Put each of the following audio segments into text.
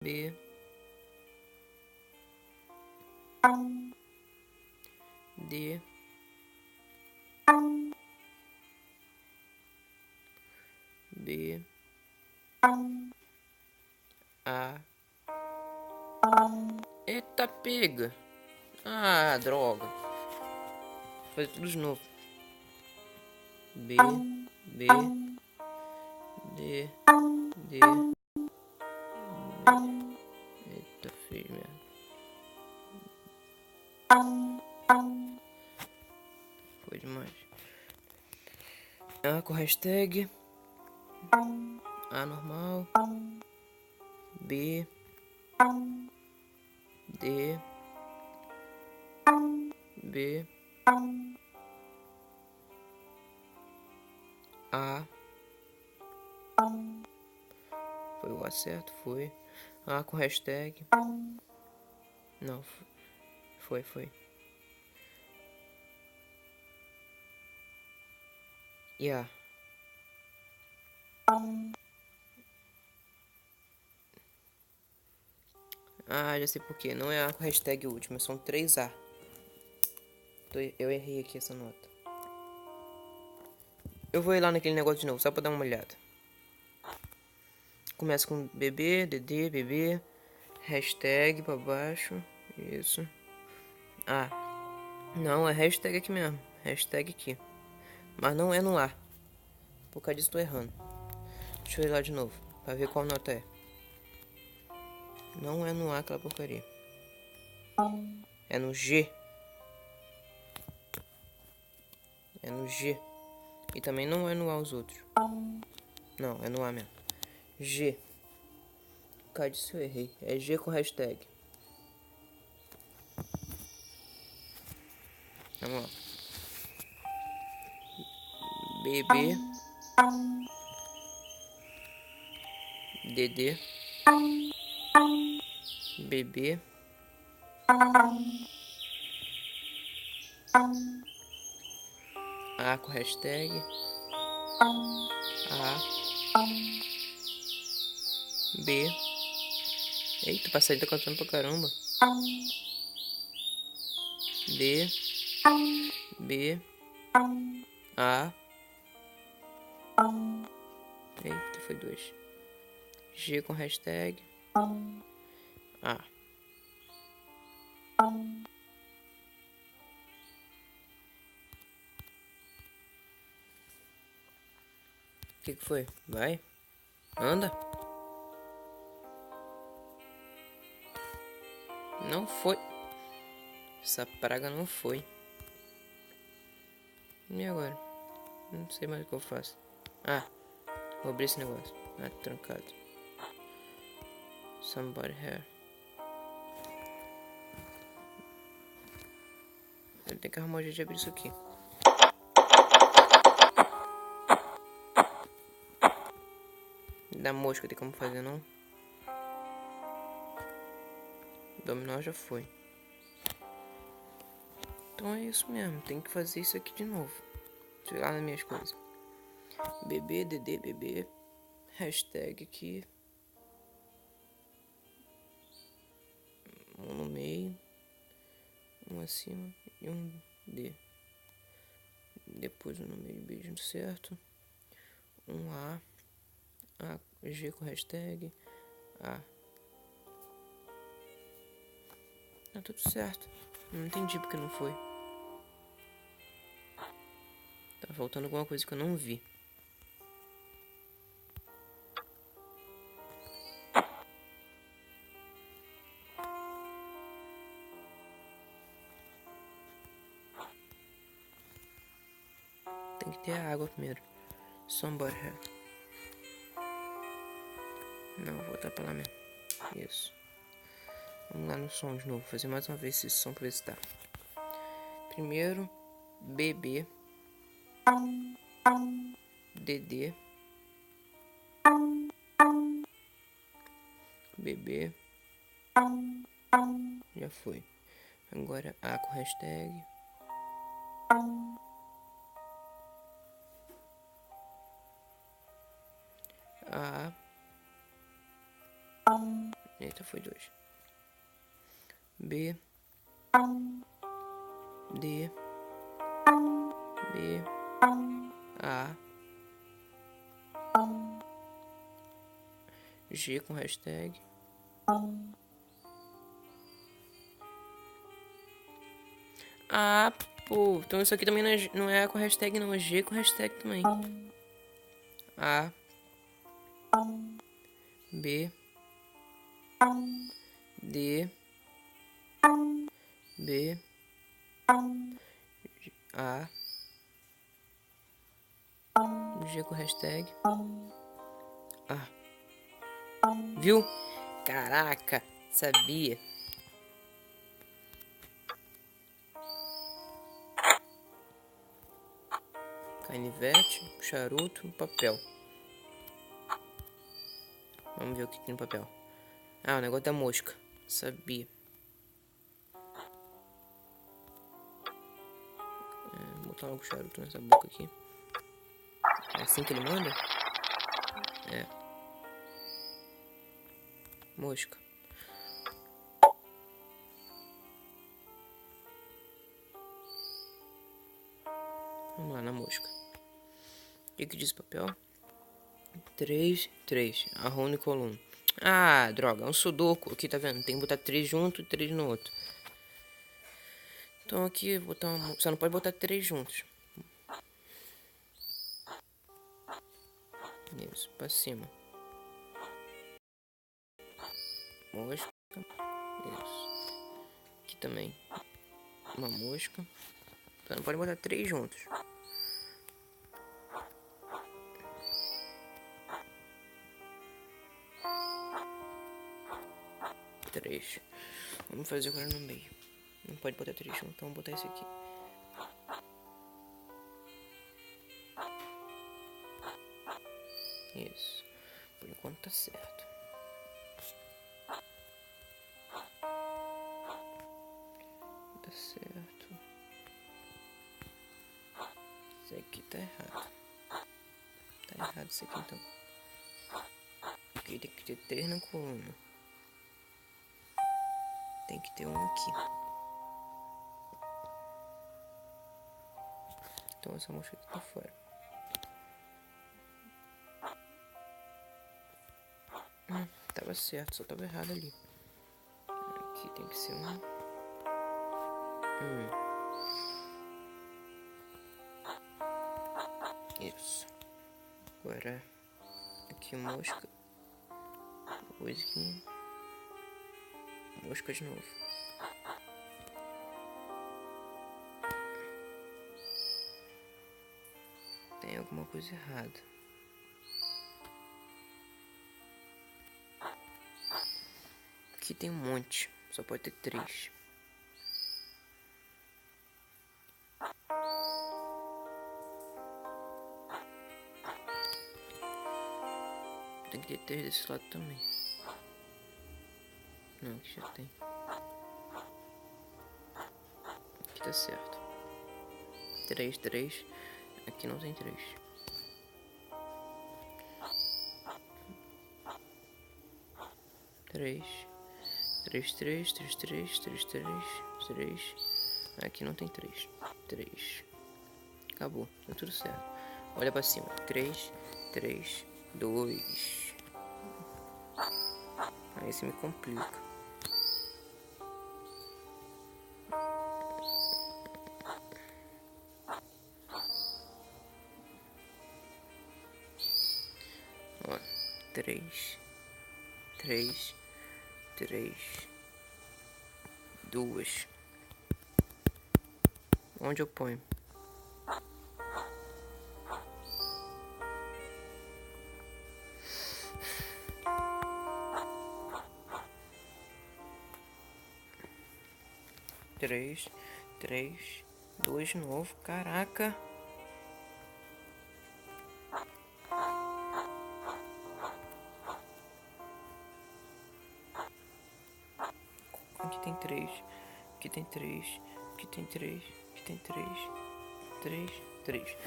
B, D, B, A. Eita, pega! Ah, droga. Vou fazer tudo de novo. B, B, D, D. Eita, fiz merda. Foi demais. A com hashtag. A normal. B, D, B, A. Foi o A certo? Foi. A com hashtag. Não, foi. E A. Ah, já sei por quê. Não é A com hashtag última, são 3A. Eu errei aqui essa nota. Eu vou ir lá naquele negócio de novo, só pra dar uma olhada. Começa com bebê, DD, bebê. Hashtag pra baixo. Isso. Ah. Não, é hashtag aqui mesmo. Hashtag aqui. Mas não é no A. Por causa disso tô errando. Deixa eu ir lá de novo. Pra ver qual nota é. Não é no A aquela porcaria. É no G. É no G. E também não é no A os outros. Não, é no A mesmo. G. Cadê se eu errei? É G com hashtag. Vamos lá. BB. DD. BB. A com hashtag. A. B. Eita, o passarinho tá cantando pra caramba. D. B. A. Eita, foi 2. G com hashtag. A. O que foi? Vai. Anda. Não foi. Essa praga não foi. E agora? Não sei mais o que eu faço. Ah, vou abrir esse negócio. Ah, trancado. Somebody here. Eu tenho que arrumar um jeito de abrir isso aqui. Da mosca tem como fazer, não? Dominó já foi. Então é isso mesmo. Tem que fazer isso aqui de novo. Deixa eu ir lá nas minhas coisas. Bebê, DD, bebê. Hashtag aqui. Um no meio. Um acima e um D. Depois um no meio, beijo certo. Um A. A, G com hashtag. A. Tá tudo certo. Não entendi porque não foi. Tá faltando alguma coisa que eu não vi. Tem que ter a água primeiro. Somebody here. Não, vou voltar pra lá mesmo. Isso. Vamos lá no som de novo. Fazer mais uma vez esse som pra ver se tá. Primeiro, BB. DD. BB. Já foi. Agora A com hashtag. A. Eita, foi 2. B. D. B. A. G com hashtag. Ah, pô. Então isso aqui também não é com hashtag, não. É G com hashtag também. A. B. D. B. A. G com hashtag. A. Viu? Caraca, sabia. Canivete, charuto, papel. Vamos ver o que tem no papel. Ah, o negócio da mosca. Sabia. Vou botar logo o charuto nessa boca aqui. É assim que ele manda? É. Mosca. Vamos lá na mosca. O que diz o papel? 3, 3. Arrone coluna. Ah, droga. É um sudoku. Aqui, tá vendo? Tem que botar 3 junto e 3 no outro. Então aqui, botar uma... Você não pode botar 3 juntos. Isso, pra cima. Mosca. Isso. Aqui também. Uma mosca. Você não pode botar 3 juntos. Três. Vamos fazer agora no meio. Não pode botar 3 juntos, então vamos botar esse aqui. Isso. Por enquanto tá certo. Tá certo. Isso aqui tá errado. Tá errado isso aqui então. Aqui tem que ter 3 na coluna. Tem que ter um aqui. Então essa mosca aqui tá fora. Tava certo, só tava errado ali. Aqui tem que ser um. Isso. Agora aqui mosca. Depois aqui. Mosca de novo. Tem alguma coisa errada. Aqui tem um monte. Só pode ter 3. Tem que ter 3 desse lado também. Não, aqui já tem. Aqui tá certo. 3, 3. Aqui não tem 3. Três. 3, 3, 3, 3, 3, 3, 3. Aqui não tem 3. 3. Acabou, tá tudo certo. Olha pra cima. 3, 3, 2. Aí se me complica. Ó, 3, 3, 3, 2. Onde eu ponho? Três, 3, 2 de novo. Caraca. Aqui tem 3. Aqui tem 3. Aqui tem 3. Aqui tem 3. 3, 3.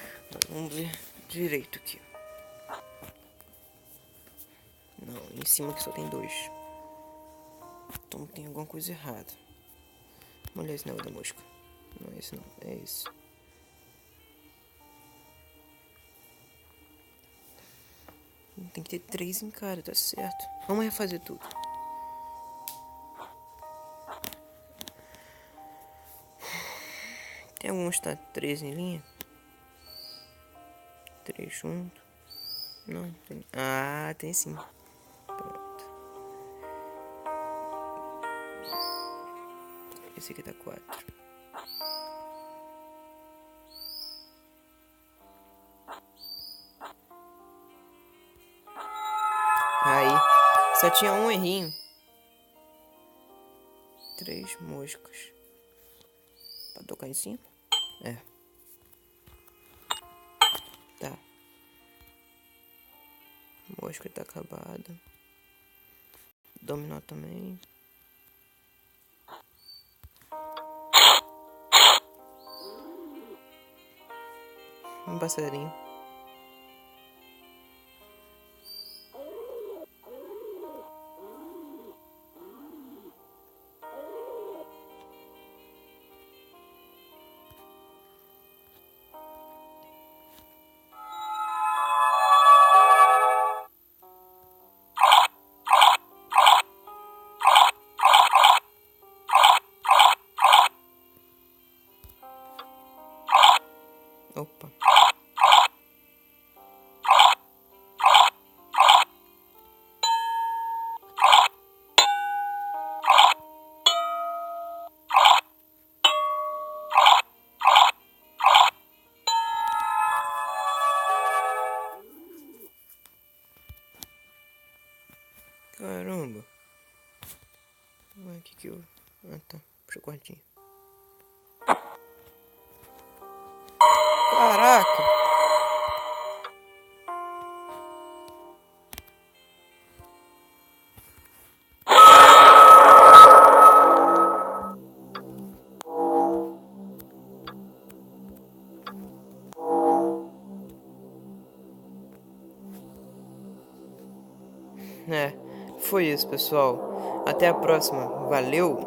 Vamos ver direito aqui. Não, em cima que só tem 2. Então tem alguma coisa errada. Olha esse negócio da mosca. Não é esse não, é esse. Tem que ter 3 em cada, tá certo. Vamos refazer tudo. Tem alguns que tá 3 em linha? 3 junto. Não, tem. Ah, tem sim. Pronto. Esse aqui tá 4. Aí, só tinha um errinho. 3 moscas. Pra tocar em cima? É. Tá. Mosca tá acabada. Dominó também. Um passarinho. Opa. Caramba. Ué, que eu... Ah, tá. Puxa o quartinho. Caraca. É, foi isso, pessoal. Até a próxima. Valeu!